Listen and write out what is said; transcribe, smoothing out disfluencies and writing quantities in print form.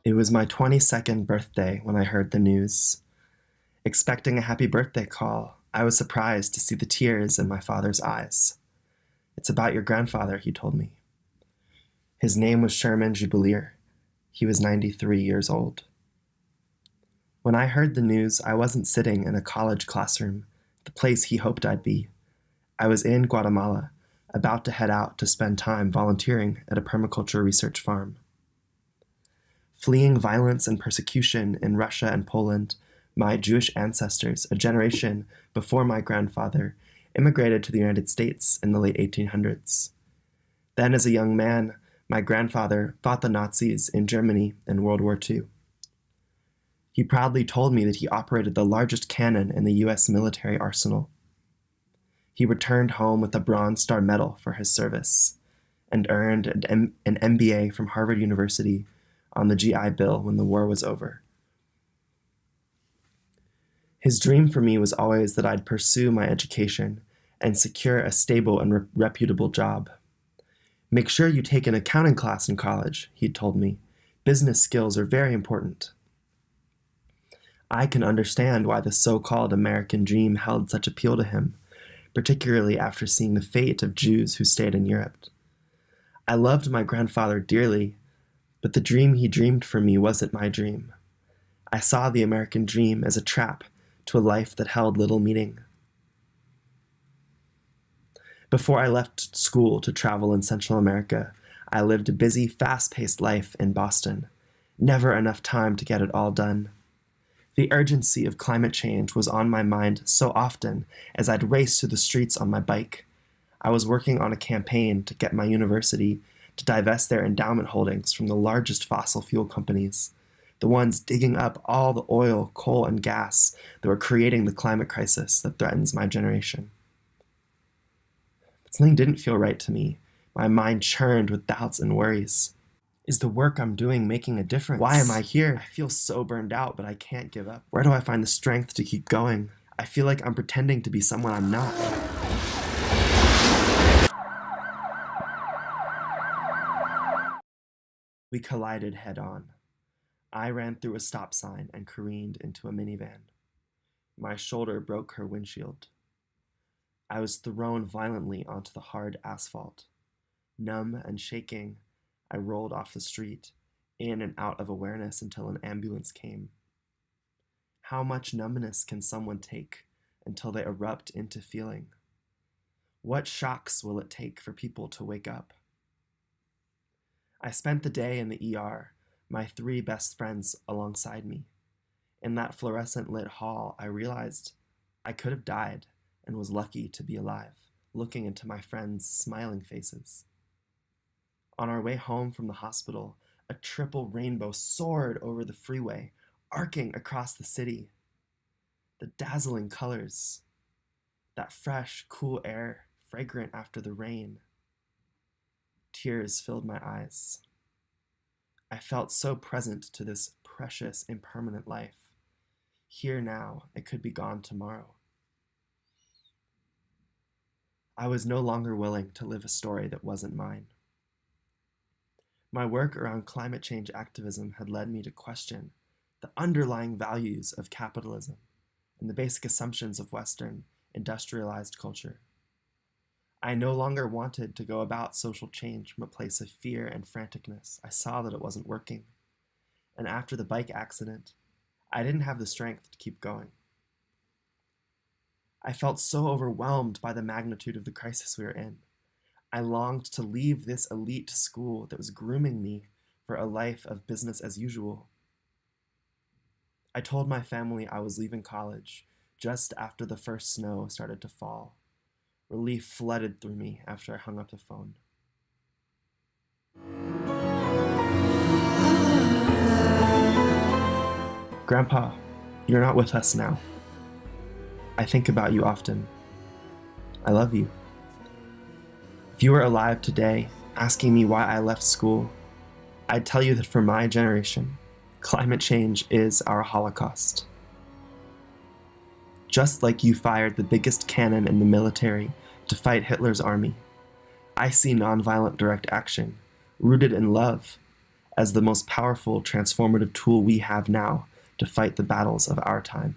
It was my 22nd birthday when I heard the news. Expecting a happy birthday call, I was surprised to see the tears in my father's eyes. "It's about your grandfather," he told me. His name was Sherman Jubelirer. He was 93 years old. When I heard the news, I wasn't sitting in a college classroom, the place he hoped I'd be. I was in Guatemala, about to head out to spend time volunteering at a permaculture research farm. Fleeing violence and persecution in Russia and Poland, my Jewish ancestors, a generation before my grandfather, immigrated to the United States in the late 1800s. Then, as a young man, my grandfather fought the Nazis in Germany in World War II. He proudly told me that he operated the largest cannon in the US military arsenal. He returned home with a Bronze Star Medal for his service and earned an MBA from Harvard University on the GI Bill when the war was over. His dream for me was always that I'd pursue my education and secure a stable and reputable job. "Make sure you take an accounting class in college," he'd told me. "Business skills are very important." I can understand why the so-called American dream held such appeal to him, particularly after seeing the fate of Jews who stayed in Europe. I loved my grandfather dearly, but the dream he dreamed for me wasn't my dream. I saw the American dream as a trap to a life that held little meaning. Before I left school to travel in Central America, I lived a busy, fast-paced life in Boston. Never enough time to get it all done. The urgency of climate change was on my mind so often as I'd race through the streets on my bike. I was working on a campaign to get my university to divest their endowment holdings from the largest fossil fuel companies, the ones digging up all the oil, coal, and gas that were creating the climate crisis that threatens my generation. But something didn't feel right to me. My mind churned with doubts and worries. Is the work I'm doing making a difference? Why am I here? I feel so burned out, but I can't give up. Where do I find the strength to keep going? I feel like I'm pretending to be someone I'm not. We collided head-on. I ran through a stop sign and careened into a minivan. My shoulder broke her windshield. I was thrown violently onto the hard asphalt. Numb and shaking, I rolled off the street, in and out of awareness until an ambulance came. How much numbness can someone take until they erupt into feeling? What shocks will it take for people to wake up? I spent the day in the ER, my 3 best friends alongside me. In that fluorescent-lit hall, I realized I could have died and was lucky to be alive, looking into my friends' smiling faces. On our way home from the hospital, a triple rainbow soared over the freeway, arcing across the city. The dazzling colors, that fresh, cool air, fragrant after the rain. Tears filled my eyes. I felt so present to this precious, impermanent life. Here now, it could be gone tomorrow. I was no longer willing to live a story that wasn't mine. My work around climate change activism had led me to question the underlying values of capitalism and the basic assumptions of Western industrialized culture. I no longer wanted to go about social change from a place of fear and franticness. I saw that it wasn't working. And after the bike accident, I didn't have the strength to keep going. I felt so overwhelmed by the magnitude of the crisis we were in. I longed to leave this elite school that was grooming me for a life of business as usual. I told my family I was leaving college just after the first snow started to fall. Relief flooded through me after I hung up the phone. "Grandpa, you're not with us now. I think about you often. I love you. If you were alive today, asking me why I left school, I'd tell you that for my generation, climate change is our Holocaust. Just like you fired the biggest cannon in the military to fight Hitler's army, I see nonviolent direct action, rooted in love, as the most powerful transformative tool we have now to fight the battles of our time.